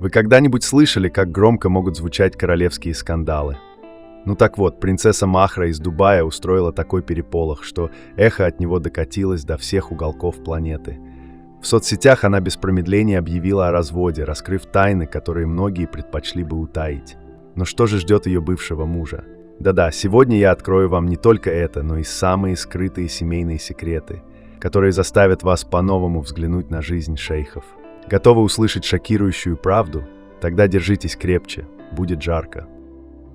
Вы когда-нибудь слышали, как громко могут звучать королевские скандалы? Ну так вот, принцесса Махра из Дубая устроила такой переполох, что эхо от него докатилось до всех уголков планеты. В соцсетях она без промедления объявила о разводе, раскрыв тайны, которые многие предпочли бы утаить. Но что же ждет ее бывшего мужа? Да-да, сегодня я открою вам не только это, но и самые скрытые семейные секреты, которые заставят вас по-новому взглянуть на жизнь шейхов. Готовы услышать шокирующую правду? Тогда держитесь крепче, будет жарко.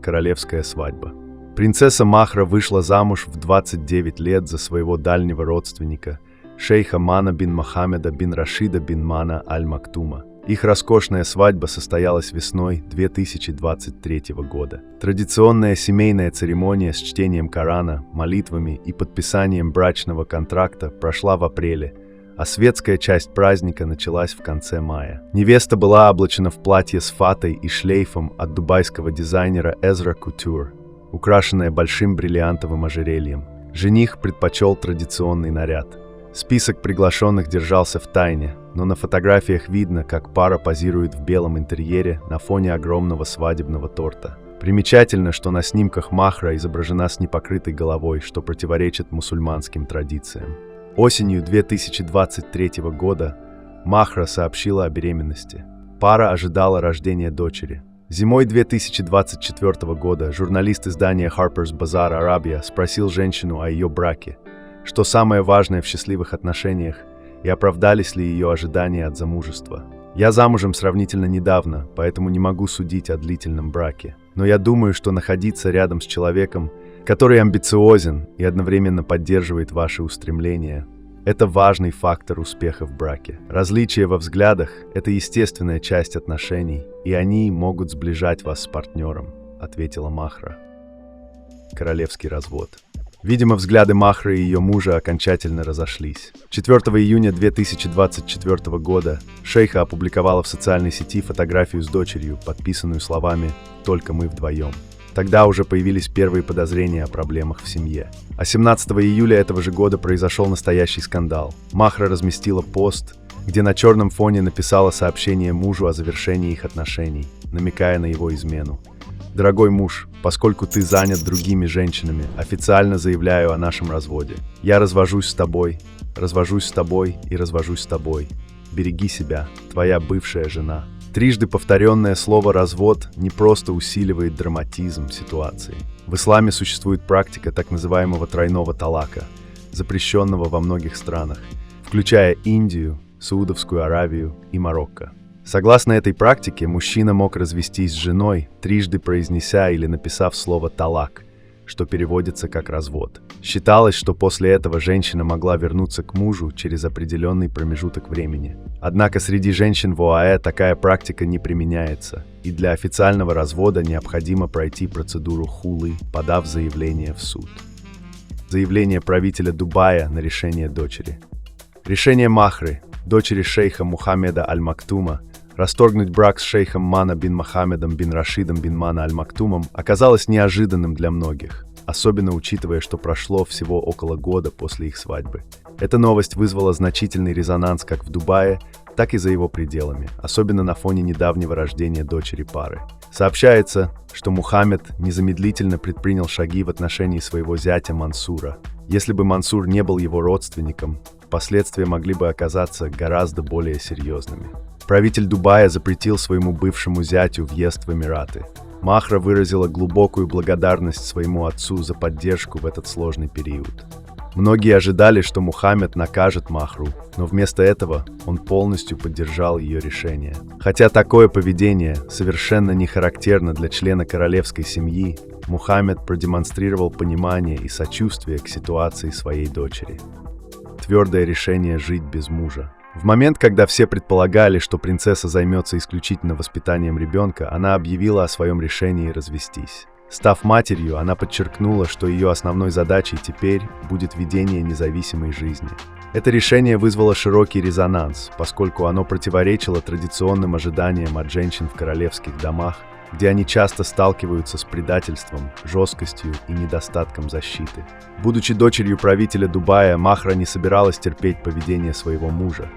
Королевская свадьба. Принцесса Махра вышла замуж в 29 лет за своего дальнего родственника, шейха Мана бин Мохаммеда бин Рашида бин Мана аль-Мактума. Их роскошная свадьба состоялась весной 2023 года. Традиционная семейная церемония с чтением Корана, молитвами и подписанием брачного контракта прошла в апреле, а светская часть праздника началась в конце мая. Невеста была облачена в платье с фатой и шлейфом от дубайского дизайнера Ezra Couture, украшенное большим бриллиантовым ожерельем. Жених предпочел традиционный наряд. Список приглашенных держался в тайне, но на фотографиях видно, как пара позирует в белом интерьере на фоне огромного свадебного торта. Примечательно, что на снимках Махра изображена с непокрытой головой, что противоречит мусульманским традициям. Осенью 2023 года Махра сообщила о беременности. Пара ожидала рождения дочери. Зимой 2024 года журналист издания Harper's Bazaar Arabia спросил женщину о ее браке, что самое важное в счастливых отношениях, и оправдались ли ее ожидания от замужества. «Я замужем сравнительно недавно, поэтому не могу судить о длительном браке. Но я думаю, что находиться рядом с человеком, который амбициозен и одновременно поддерживает ваши устремления, это важный фактор успеха в браке. Различия во взглядах – это естественная часть отношений, и они могут сближать вас с партнером», – ответила Махра. Королевский развод. Видимо, взгляды Махры и ее мужа окончательно разошлись. 4 июня 2024 года шейха опубликовала в социальной сети фотографию с дочерью, подписанную словами «Только мы вдвоем». Тогда уже появились первые подозрения о проблемах в семье. А 17 июля этого же года произошел настоящий скандал. Махра разместила пост, где на черном фоне написала сообщение мужу о завершении их отношений, намекая на его измену. «Дорогой муж, поскольку ты занят другими женщинами, официально заявляю о нашем разводе. Я развожусь с тобой и развожусь с тобой. Береги себя, твоя бывшая жена». Трижды повторенное слово «развод» не просто усиливает драматизм ситуации. В исламе существует практика так называемого тройного талака, запрещенного во многих странах, включая Индию, Саудовскую Аравию и Марокко. Согласно этой практике, мужчина мог развестись с женой, трижды произнеся или написав слово «талак», что переводится как «развод». Считалось, что после этого женщина могла вернуться к мужу через определенный промежуток времени. Однако среди женщин в ОАЭ такая практика не применяется, и для официального развода необходимо пройти процедуру хулы, подав заявление в суд. Заявление правителя Дубая на решение дочери. Решение Махры, дочери шейха Мухаммеда аль-Мактума, расторгнуть брак с шейхом Мана бин Мохаммедом бин Рашидом бин Мана аль-Мактумом оказалось неожиданным для многих, особенно учитывая, что прошло всего около года после их свадьбы. Эта новость вызвала значительный резонанс как в Дубае, так и за его пределами, особенно на фоне недавнего рождения дочери пары. Сообщается, что Мухаммед незамедлительно предпринял шаги в отношении своего зятя Мансура. Если бы Мансур не был его родственником, последствия могли бы оказаться гораздо более серьезными. Правитель Дубая запретил своему бывшему зятю въезд в Эмираты. Махра выразила глубокую благодарность своему отцу за поддержку в этот сложный период. Многие ожидали, что Мухаммед накажет Махру, но вместо этого он полностью поддержал ее решение. Хотя такое поведение совершенно не характерно для члена королевской семьи, Мухаммед продемонстрировал понимание и сочувствие к ситуации своей дочери. Твердое решение жить без мужа. В момент, когда все предполагали, что принцесса займется исключительно воспитанием ребенка, она объявила о своем решении развестись. Став матерью, она подчеркнула, что ее основной задачей теперь будет ведение независимой жизни. Это решение вызвало широкий резонанс, поскольку оно противоречило традиционным ожиданиям от женщин в королевских домах, где они часто сталкиваются с предательством, жесткостью и недостатком защиты. Будучи дочерью правителя Дубая, Махра не собиралась терпеть поведение своего мужа.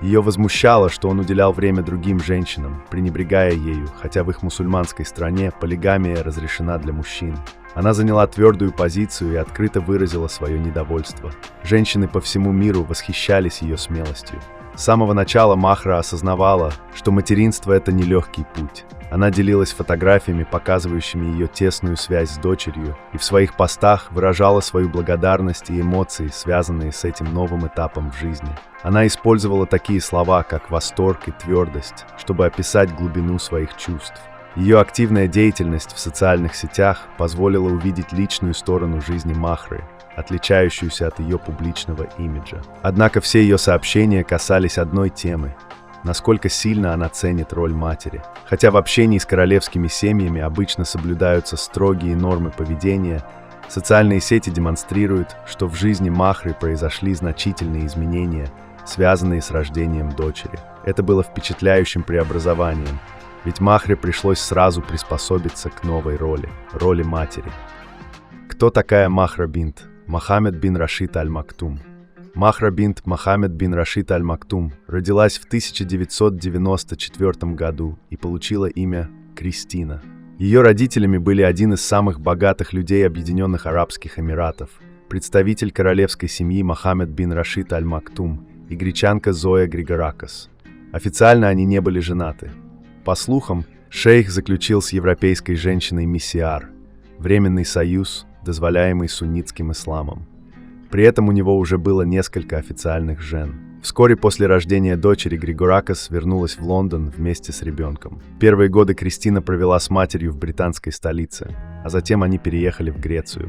Ее возмущало, что он уделял время другим женщинам, пренебрегая ею, хотя в их мусульманской стране полигамия разрешена для мужчин. Она заняла твердую позицию и открыто выразила свое недовольство. Женщины по всему миру восхищались ее смелостью. С самого начала Махра осознавала, что материнство – это нелегкий путь. Она делилась фотографиями, показывающими ее тесную связь с дочерью, и в своих постах выражала свою благодарность и эмоции, связанные с этим новым этапом в жизни. Она использовала такие слова, как «восторг» и «твердость», чтобы описать глубину своих чувств. Ее активная деятельность в социальных сетях позволила увидеть личную сторону жизни Махры, отличающуюся от ее публичного имиджа. Однако все ее сообщения касались одной темы – насколько сильно она ценит роль матери. Хотя в общении с королевскими семьями обычно соблюдаются строгие нормы поведения, социальные сети демонстрируют, что в жизни Махры произошли значительные изменения, связанные с рождением дочери. Это было впечатляющим преобразованием, ведь Махре пришлось сразу приспособиться к новой роли матери. Кто такая Махра бинт Мохаммед бин Рашид аль-Мактум? Махра бинт Мохаммед бин Рашид аль-Мактум родилась в 1994 году и получила имя Кристина. Ее родителями были один из самых богатых людей Объединенных Арабских Эмиратов, представитель королевской семьи Мохаммед бин Рашид аль-Мактум и гречанка Зоя Григоракос. Официально они не были женаты. По слухам, шейх заключил с европейской женщиной миссиар, временный союз, дозволяемый суннитским исламом. При этом у него уже было несколько официальных жен. Вскоре после рождения дочери Григоракос вернулась в Лондон вместе с ребенком. Первые годы Кристина провела с матерью в британской столице, а затем они переехали в Грецию.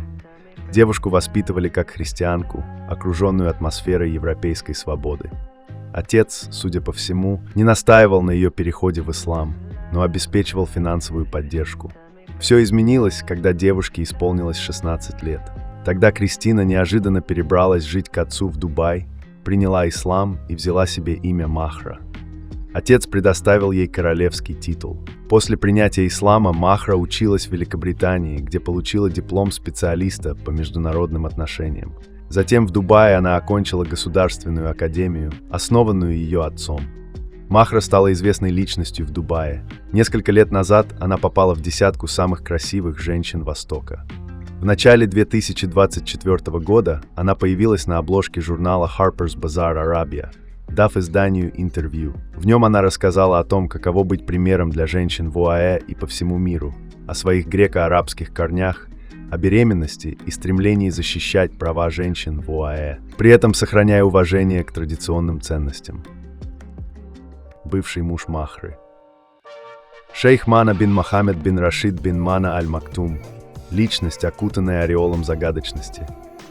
Девушку воспитывали как христианку, окруженную атмосферой европейской свободы. Отец, судя по всему, не настаивал на ее переходе в ислам, но обеспечивал финансовую поддержку. Все изменилось, когда девушке исполнилось 16 лет. Тогда Кристина неожиданно перебралась жить к отцу в Дубай, приняла ислам и взяла себе имя Махра. Отец предоставил ей королевский титул. После принятия ислама Махра училась в Великобритании, где получила диплом специалиста по международным отношениям. Затем в Дубае она окончила государственную академию, основанную ее отцом. Махра стала известной личностью в Дубае. Несколько лет назад она попала в десятку самых красивых женщин Востока. В начале 2024 года она появилась на обложке журнала Harper's Bazaar Arabia, дав изданию интервью. В нем она рассказала о том, каково быть примером для женщин в ОАЭ и по всему миру, о своих греко-арабских корнях, о беременности и стремлении защищать права женщин в ОАЭ, при этом сохраняя уважение к традиционным ценностям. Бывший муж Махры. Шейх Мана бин Мохаммед бин Рашид бин Мана аль-Мактум – личность, окутанная ореолом загадочности.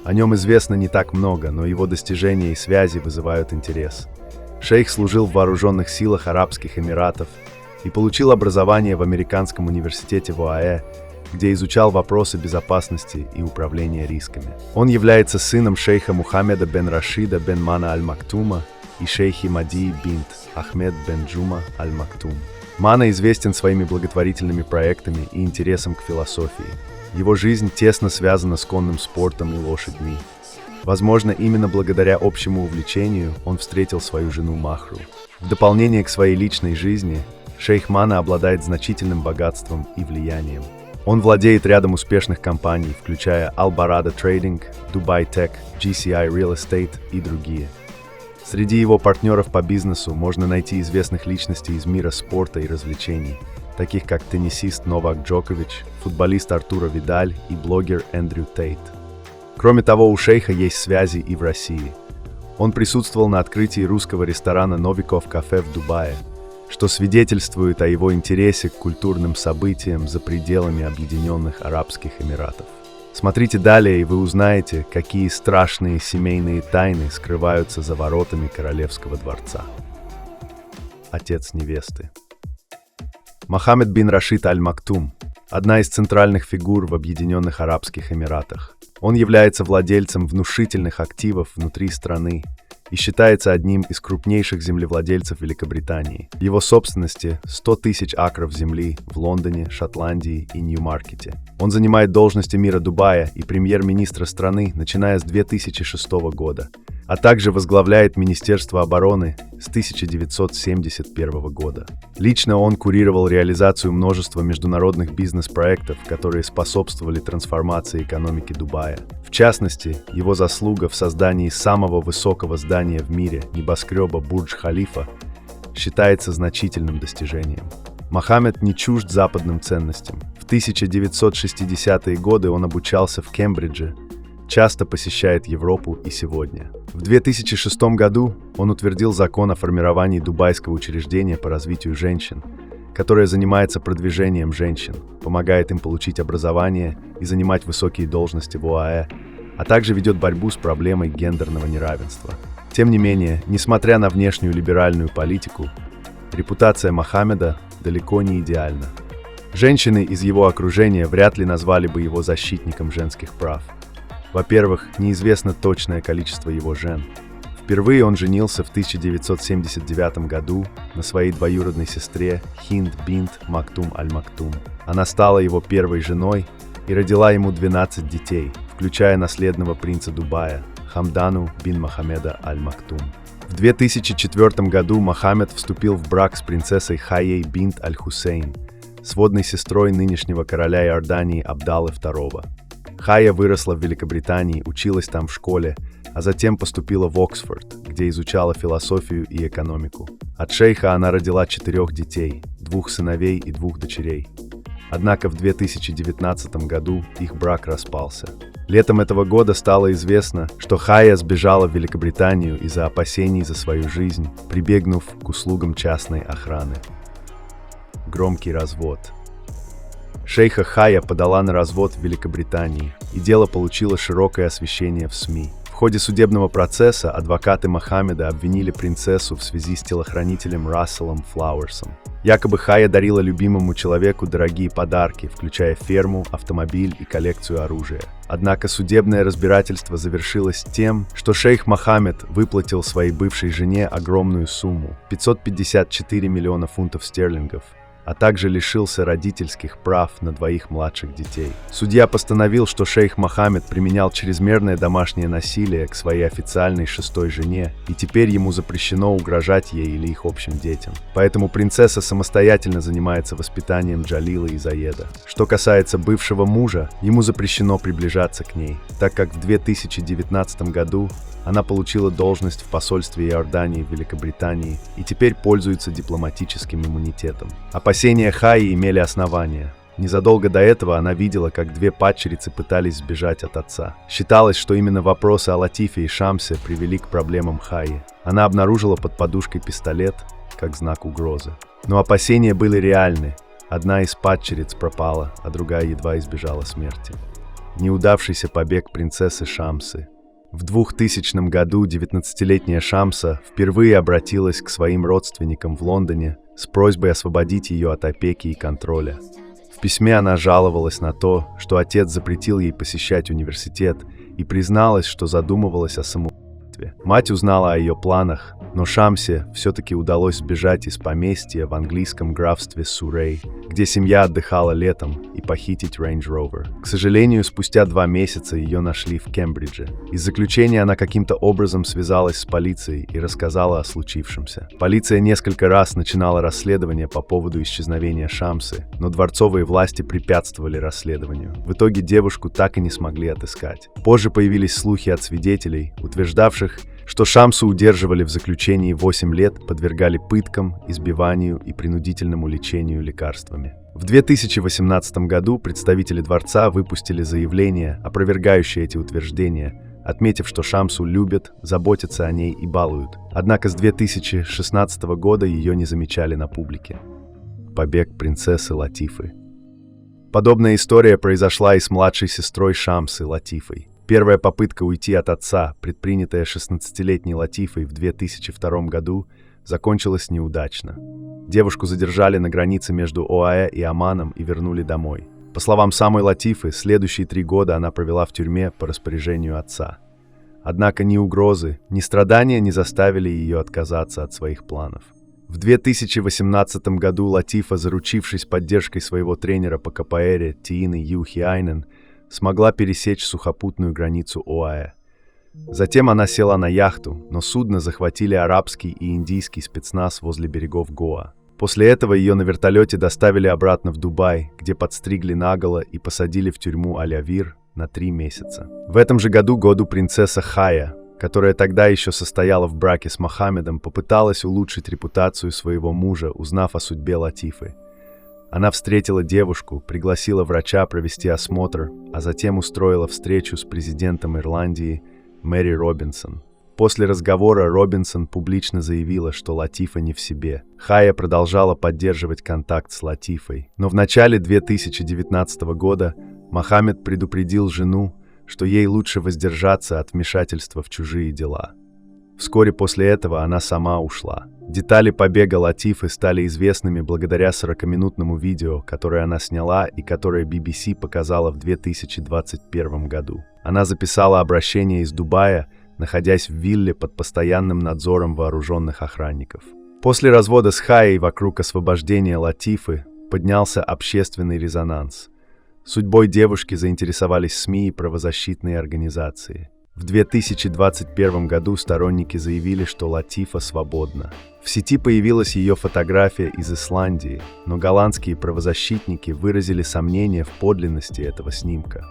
О нем известно не так много, но его достижения и связи вызывают интерес. Шейх служил в вооруженных силах Арабских Эмиратов и получил образование в Американском университете в ОАЭ, где изучал вопросы безопасности и управления рисками. Он является сыном шейха Мухаммеда бен Рашида бен Мана аль-Мактума и шейхи Мадии бинт Ахмед бен Джума аль-Мактум. Мана известен своими благотворительными проектами и интересом к философии. Его жизнь тесно связана с конным спортом и лошадьми. Возможно, именно благодаря общему увлечению он встретил свою жену Махру. В дополнение к своей личной жизни, шейх Мана обладает значительным богатством и влиянием. Он владеет рядом успешных компаний, включая Al-Barada Trading, Dubai Tech, GCI Real Estate и другие. Среди его партнеров по бизнесу можно найти известных личностей из мира спорта и развлечений, таких как теннисист Новак Джокович, футболист Артуро Видаль и блогер Эндрю Тейт. Кроме того, у шейха есть связи и в России. Он присутствовал на открытии русского ресторана «Новиков Кафе» в Дубае, что свидетельствует о его интересе к культурным событиям за пределами Объединенных Арабских Эмиратов. Смотрите далее, и вы узнаете, какие страшные семейные тайны скрываются за воротами королевского дворца. Отец невесты. Мохаммед бин Рашид аль-Мактум – одна из центральных фигур в Объединенных Арабских Эмиратах. Он является владельцем внушительных активов внутри страны и считается одним из крупнейших землевладельцев Великобритании. В его собственности 100 тысяч акров земли в Лондоне, Шотландии и Ньюмаркете. Он занимает должность эмира Дубая и премьер-министра страны, начиная с 2006 года, а также возглавляет Министерство обороны с 1971 года. Лично он курировал реализацию множества международных бизнес-проектов, которые способствовали трансформации экономики Дубая. В частности, его заслуга в создании самого высокого здания в мире, небоскреба Бурдж-Халифа, считается значительным достижением. Мохаммед не чужд западным ценностям. В 1960-е годы он обучался в Кембридже, часто посещает Европу и сегодня. В 2006 году он утвердил закон о формировании дубайского учреждения по развитию женщин, которое занимается продвижением женщин, помогает им получить образование и занимать высокие должности в ОАЭ, а также ведет борьбу с проблемой гендерного неравенства. Тем не менее, несмотря на внешнюю либеральную политику, репутация Мохаммеда далеко не идеальна. Женщины из его окружения вряд ли назвали бы его защитником женских прав. Во-первых, неизвестно точное количество его жен. Впервые он женился в 1979 году на своей двоюродной сестре Хинд бинт Мактум аль-Мактум. Она стала его первой женой и родила ему 12 детей, включая наследного принца Дубая Хамдану бин Мохаммеда аль-Мактум. В 2004 году Мохаммед вступил в брак с принцессой Хайей бинт аль-Хусейн, сводной сестрой нынешнего короля Иордании Абдаллы II. Хайя выросла в Великобритании, училась там в школе, а затем поступила в Оксфорд, где изучала философию и экономику. От шейха она родила 4 детей, 2 сыновей и 2 дочерей. Однако в 2019 году их брак распался. Летом этого года стало известно, что Хайя сбежала в Великобританию из-за опасений за свою жизнь, прибегнув к услугам частной охраны. Громкий развод. Шейха Хайя подала на развод в Великобритании, и дело получило широкое освещение в СМИ. В ходе судебного процесса адвокаты Мохаммеда обвинили принцессу в связи с телохранителем Расселом Флауэрсом. Якобы Хайя дарила любимому человеку дорогие подарки, включая ферму, автомобиль и коллекцию оружия. Однако судебное разбирательство завершилось тем, что шейх Мохаммед выплатил своей бывшей жене огромную сумму – 554 миллиона фунтов стерлингов, а также лишился родительских прав на 2 младших детей. Судья постановил, что шейх Мохаммед применял чрезмерное домашнее насилие к своей официальной 6-й жене, и теперь ему запрещено угрожать ей или их общим детям. Поэтому принцесса самостоятельно занимается воспитанием Джалила и Заеда. Что касается бывшего мужа, ему запрещено приближаться к ней, так как в 2019 году она получила должность в посольстве Иордании в Великобритании и теперь пользуется дипломатическим иммунитетом. Опасения Хайи имели основания. Незадолго до этого она видела, как 2 падчерицы пытались сбежать от отца. Считалось, что именно вопросы о Латифе и Шамсе привели к проблемам Хайи. Она обнаружила под подушкой пистолет, как знак угрозы. Но опасения были реальны. Одна из падчериц пропала, а другая едва избежала смерти. Неудавшийся побег принцессы Шамсы. В 2000 году 19-летняя Шамса впервые обратилась к своим родственникам в Лондоне с просьбой освободить ее от опеки и контроля. В письме она жаловалась на то, что отец запретил ей посещать университет, и призналась, что задумывалась о самоубийстве. Мать узнала о ее планах, но Шамсе все-таки удалось сбежать из поместья в английском графстве Суррей, где семья отдыхала летом, и похитить Range Rover. К сожалению, спустя 2 месяца ее нашли в Кембридже. Из заключения она каким-то образом связалась с полицией и рассказала о случившемся. Полиция несколько раз начинала расследование по поводу исчезновения Шамсы, но дворцовые власти препятствовали расследованию. В итоге девушку так и не смогли отыскать. Позже появились слухи от свидетелей, утверждавших, что Шамсу удерживали в заключении 8 лет, подвергали пыткам, избиванию и принудительному лечению лекарствами. В 2018 году представители дворца выпустили заявление, опровергающее эти утверждения, отметив, что Шамсу любят, заботятся о ней и балуют. Однако с 2016 года ее не замечали на публике. Побег принцессы Латифы. Подобная история произошла и с младшей сестрой Шамсы Латифой. Первая попытка уйти от отца, предпринятая 16-летней Латифой в 2002 году, закончилась неудачно. Девушку задержали на границе между ОАЭ и Оманом и вернули домой. По словам самой Латифы, следующие 3 года она провела в тюрьме по распоряжению отца. Однако ни угрозы, ни страдания не заставили ее отказаться от своих планов. В 2018 году Латифа, заручившись поддержкой своего тренера по КПР Тиины Юхи Айнен, смогла пересечь сухопутную границу ОАЭ. Затем она села на яхту, но судно захватили арабский и индийский спецназ возле берегов Гоа. После этого ее на вертолете доставили обратно в Дубай, где подстригли наголо и посадили в тюрьму Аль-Авир на 3 месяца. В этом же году принцесса Хая, которая тогда еще состояла в браке с Мохаммедом, попыталась улучшить репутацию своего мужа, узнав о судьбе Латифы. Она встретила девушку, пригласила врача провести осмотр, а затем устроила встречу с президентом Ирландии Мэри Робинсон. После разговора Робинсон публично заявила, что Латифа не в себе. Хая продолжала поддерживать контакт с Латифой, но в начале 2019 года Мохаммед предупредил жену, что ей лучше воздержаться от вмешательства в чужие дела. Вскоре после этого она сама ушла. Детали побега Латифы стали известными благодаря 40-минутному видео, которое она сняла и которое BBC показала в 2021 году. Она записала обращение из Дубая, находясь в вилле под постоянным надзором вооруженных охранников. После развода с Хаей вокруг освобождения Латифы поднялся общественный резонанс. Судьбой девушки заинтересовались СМИ и правозащитные организации. В 2021 году сторонники заявили, что Латифа свободна. В сети появилась ее фотография из Исландии, но голландские правозащитники выразили сомнения в подлинности этого снимка.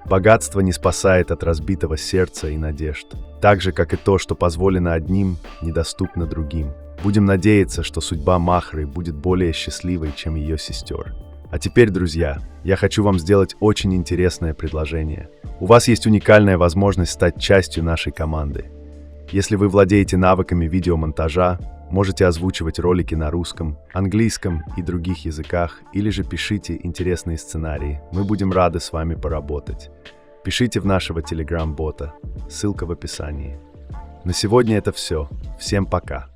Богатство не спасает от разбитого сердца и надежд, так же, как и то, что позволено одним, недоступно другим. Будем надеяться, что судьба Махры будет более счастливой, чем ее сестер. А теперь, друзья, я хочу вам сделать очень интересное предложение. У вас есть уникальная возможность стать частью нашей команды. Если вы владеете навыками видеомонтажа, можете озвучивать ролики на русском, английском и других языках, или же пишите интересные сценарии. Мы будем рады с вами поработать. Пишите в нашего Telegram-бота, ссылка в описании. На сегодня это все. Всем пока!